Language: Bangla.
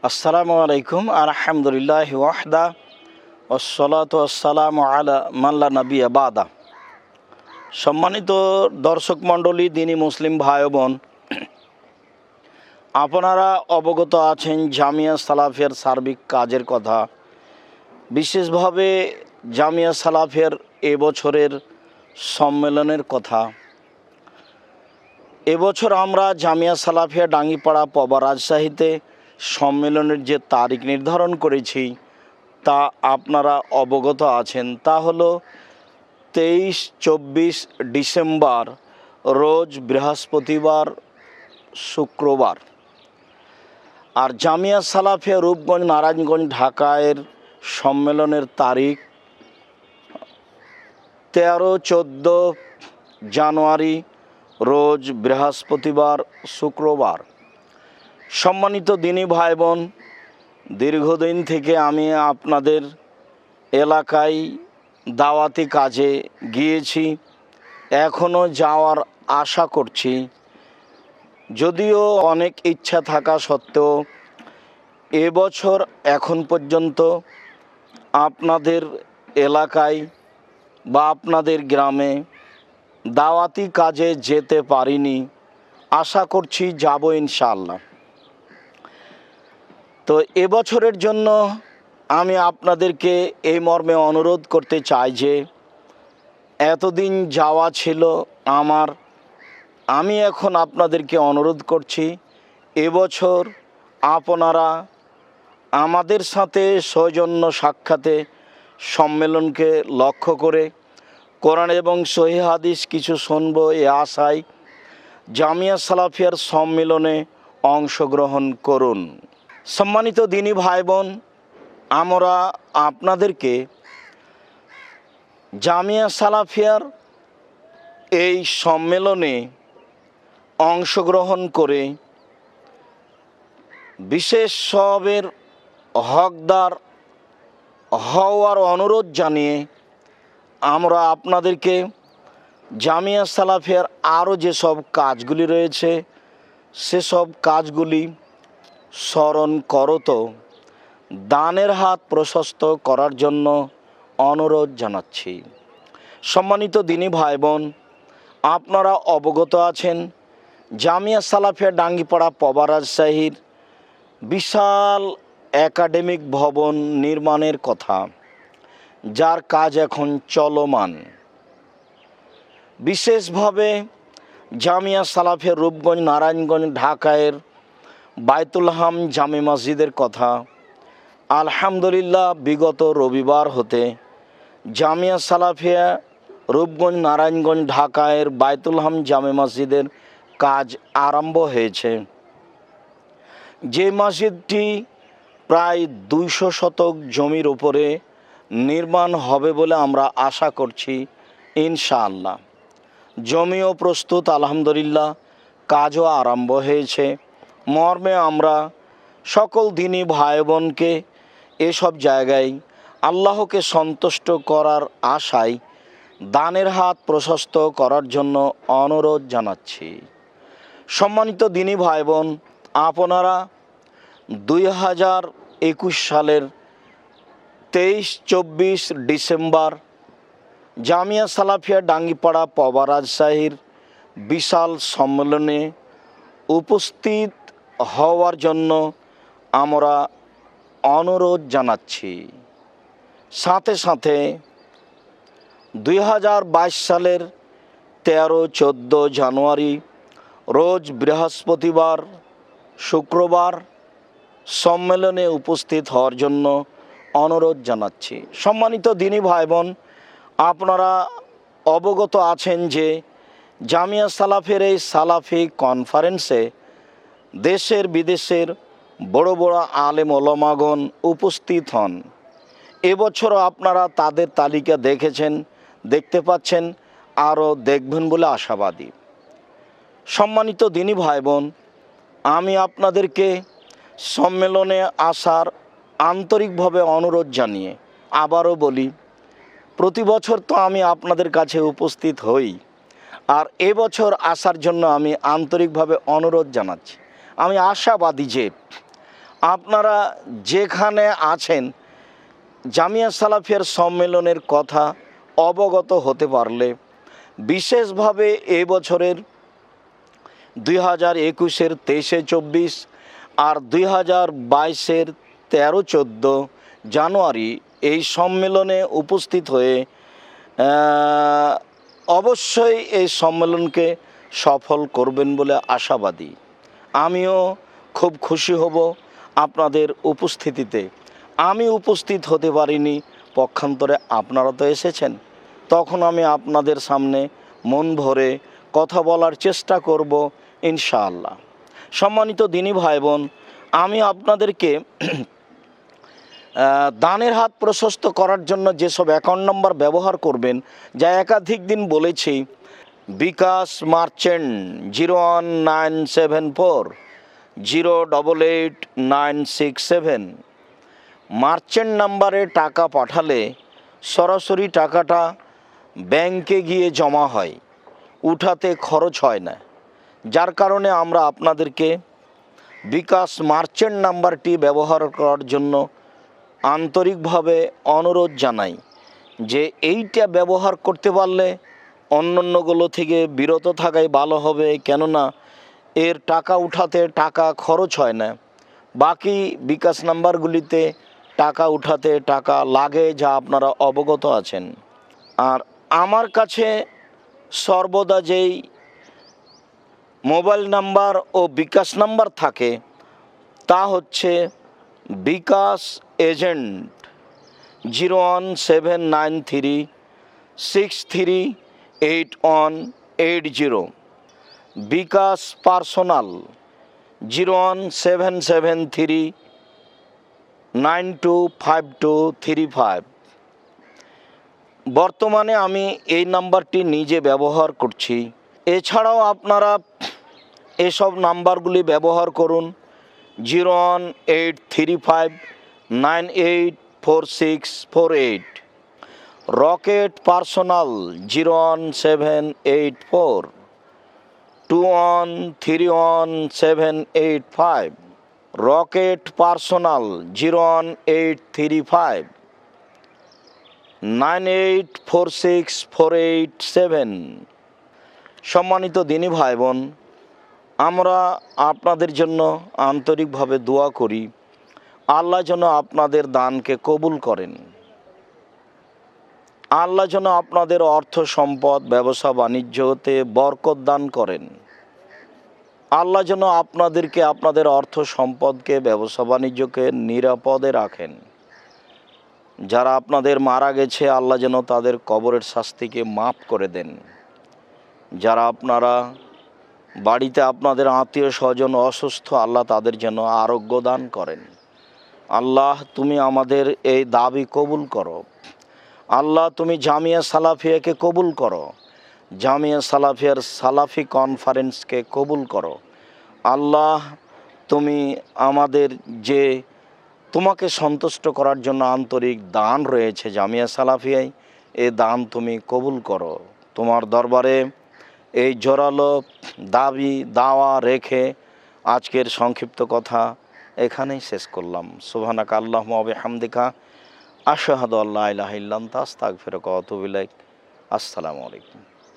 আসসালামু আলাইকুম আলহামদুলিল্লাহ ওয়াহদা ওয়াসসালাতু ওয়াসসালামু আলা মান লা নাবিয়্যা বাদা। সম্মানিত দর্শক মণ্ডলী, দিনী মুসলিম ভাই বোন, আপনারা অবগত আছেন জামিয়া সালাফিয়ার সার্বিক কাজের কথা, বিশেষভাবে জামিয়া সালাফিয়ার এবছরের সম্মেলনের কথা। এবছর আমরা জামিয়া সালাফিয়া ডাঙ্গিপাড়া পবা রাজশাহীতে সম্মেলনের যে তারিখ নির্ধারণ করেছি তা আপনারা অবগত আছেন। তা হলো 23-24 ডিসেম্বর, রোজ বৃহস্পতিবার, শুক্রবার। আর জামিয়া সালাফিয়া রূপগঞ্জ নারায়ণগঞ্জ ঢাকায়ের সম্মেলনের তারিখ 13-14 জানুয়ারি, রোজ বৃহস্পতিবার, শুক্রবার। সম্মানিত দিনী ভাই বোন, দীর্ঘদিন থেকে আমি আপনাদের এলাকায় দাওয়াতি কাজে গিয়েছি, এখনও যাওয়ার আশা করছি। যদিও অনেক ইচ্ছা থাকা সত্ত্বেও এবছর এখন পর্যন্ত আপনাদের এলাকায় বা আপনাদের গ্রামে দাওয়াতি কাজে যেতে পারিনি। আশা করছি যাব ইনশাআল্লাহ। তো এবছরের জন্য আমি আপনাদেরকে এই মর্মে অনুরোধ করতে চাই যে এতদিন যাওয়া ছিল আমার, আমি এখন আপনাদেরকে অনুরোধ করছি এবছর আপনারা আমাদের সাথে সৌজন্য সাক্ষাতে সম্মেলনকে লক্ষ্য করে কোরআন এবং সহিহ হাদিস কিছু শুনব এ আশায় জামিয়া সালাফিয়ার সম্মেলনে অংশগ্রহণ করুন। সম্মানিত দিনী ভাই বোন, আমরা আপনাদেরকে জামিয়া সালাফিয়ার এই সম্মেলনে অংশগ্রহণ করে বিশেষ সওয়াবের হকদার হওয়ার অনুরোধ জানিয়ে আমরা আপনাদেরকে জামিয়া সালাফিয়ার আরও যেসব কাজগুলি রয়েছে সেসব কাজগুলি স্মরণ করত দানের হাত প্রশস্ত করার জন্য অনুরোধ জানাচ্ছি। সম্মানিত দিনী ভাই বোন, আপনারা অবগত আছেন জামিয়া সালাফিয়া ডাঙ্গিপাড়া পবা রাজশাহীর বিশাল একাডেমিক ভবন নির্মাণের কথা, যার কাজ এখন চলমান। বিশেষভাবে জামিয়া সালাফিয়া রূপগঞ্জ নারায়ণগঞ্জ ঢাকায়ের বায়তুল হাম জামে মসজিদের কথা আলহামদুলিল্লাহ বিগত রবিবার হতে জামিয়া সালাফিয়া রূপগঞ্জ নারায়ণগঞ্জ ঢাকায়ের বায়তুল হাম জামে মসজিদের কাজ আরম্ভ হয়েছে। যে মসজিদটি প্রায় 200 শতক জমির উপরে নির্মাণ হবে বলে আমরা আশা করছি ইনশাআল্লাহ। জমিও প্রস্তুত আলহামদুলিল্লাহ, কাজও আরম্ভ হয়েছে। মর্মে আমরা সকল দিনী ভাই বোনকে এসব জায়গায় আল্লাহকে সন্তুষ্ট করার আশায় দানের হাত প্রশস্ত করার জন্য অনুরোধ জানাচ্ছি। সম্মানিত দিনী ভাই বোন, আপনারা 2021 সালের 23-24 ডিসেম্বর জামিয়া সালাফিয়া ডাঙ্গিপাড়া পবা রাজশাহীর বিশাল সম্মেলনে উপস্থিত হওয়ার জন্য আমরা অনুরোধ জানাচ্ছি। সাথে সাথে 2022 সালের 13-14 জানুয়ারি, রোজ বৃহস্পতিবার, শুক্রবার সম্মেলনে উপস্থিত হওয়ার জন্য অনুরোধ জানাচ্ছি। সম্মানিত দিনী ভাই বোন, আপনারা অবগত আছেন যে জামিয়া সালাফের এই সালাফি কনফারেন্সে দেশের বিদেশের বড় বড় আলেম ওলামাগণ উপস্থিত হন। এবছরও আপনারা তাদের তালিকা দেখেছেন, দেখতে পাচ্ছেন, আরও দেখবেন বলে আশাবাদী। সম্মানিত দিনী ভাই বোন, আমি আপনাদেরকে সম্মেলনে আসার আন্তরিকভাবে অনুরোধ জানিয়ে আবারও বলি, প্রতি বছর তো আমি আপনাদের কাছে উপস্থিত হই, আর এবছর আসার জন্য আমি আন্তরিকভাবে অনুরোধ জানাচ্ছি। আমি আশাবাদী যে আপনারা যেখানে আছেন জামিয়া সালাফিয়ার সম্মেলনের কথা অবগত হতে পারলে, বিশেষভাবে এবছরের 2021-এর 23-24 আর 2022-এর 13-14 জানুয়ারি এই সম্মেলনে উপস্থিত হয়ে অবশ্যই এই সম্মেলনকে সফল করবেন বলে আশাবাদী। আমিও খুব খুশি হব আপনাদের উপস্থিতিতে। আমি উপস্থিত হতে পারিনি, পক্ষান্তরে আপনারা তো এসেছেন, তখন আমি আপনাদের সামনে মন ভরে কথা বলার চেষ্টা করব ইনশাআল্লাহ। সম্মানিত দিনী ভাই বোন, আমি আপনাদেরকে দানের হাত প্রশস্ত করার জন্য যেসব অ্যাকাউন্ট নম্বর ব্যবহার করবেন, যা একাধিক দিন বলেছি, বিকাশ মার্চেন্ট 01974 088 967, মার্চেন্ট নাম্বারে টাকা পাঠালে সরাসরি টাকাটা ব্যাংকে গিয়ে জমা হয়, উঠাতে খরচ হয় না। যার কারণে আমরা আপনাদেরকে বিকাশ মার্চেন্ট নাম্বারটি ব্যবহার করার জন্য আন্তরিকভাবে অনুরোধ জানাই যে এইটা ব্যবহার করতে পারলে অন্যান্যগুলো থেকে বিরত থাকাই ভালো হবে, কেননা এর টাকা উঠাতে টাকা খরচ হয় না। বাকি বিকাশ নাম্বারগুলিতে টাকা উঠাতে টাকা লাগে, যা আপনারা অবগত আছেন। আর আমার কাছে সর্বদা যেই মোবাইল নাম্বার ও বিকাশ নাম্বার থাকে তা হচ্ছে বিকাশ এজেন্ট 01793638180, বিকাশ পার্সোনাল 01773925235। বর্তমানে আমি এই নাম্বারটি নিজে ব্যবহার করছি। এছাড়াও আপনারা এসব নাম্বারগুলি ব্যবহার করুন 01835984648, রকেট পার্সোনাল 0184421311785, রকেট পার্সোনাল 0183598464887। সম্মানিত দিনী ভাই বোন, আমরা আপনাদের জন্য আন্তরিকভাবে দোয়া করি, আল্লাহ যেন আপনাদের দানকে কবুল করেন, আল্লাহ যেন আপনাদের অর্থ সম্পদ ব্যবসা বাণিজ্যতে বরকত দান করেন, আল্লাহ যেন আপনাদেরকে আপনাদের অর্থ সম্পদকে ব্যবসা বাণিজ্যকে নিরাপদে রাখেন। যারা আপনাদের মারা গেছে, আল্লাহ যেন তাদের কবরের শাস্তিকে মাফ করে দেন। যারা আপনারা বাড়িতে আপনাদের আত্মীয় স্বজন অসুস্থ, আল্লাহ তাদের যেন আরোগ্য দান করেন। আল্লাহ তুমি আমাদের এই দাবি কবুল করো। আল্লাহ তুমি জামিয়া সালাফিয়াকে কবুল করো, জামিয়া সালাফিয়ার সালাফি কনফারেন্সকে কবুল করো। আল্লাহ তুমি আমাদের যে তোমাকে সন্তুষ্ট করার জন্য আন্তরিক দান রয়েছে জামিয়া সালাফিয়ায়, এই দান তুমি কবুল করো। তোমার দরবারে এই জোরালো দাবি দাওয়া রেখে আজকের সংক্ষিপ্ত কথা এখানেই শেষ করলাম। সুবহানাকা আল্লাহুম্মা ওয়া বিহামদিকা আশহাদু আল্লা ইলাহা ইল্লা আনতা আস্তাগফিরুকা ওয়া আতুবু ইলাইক। আসসালামু আলাইকুম।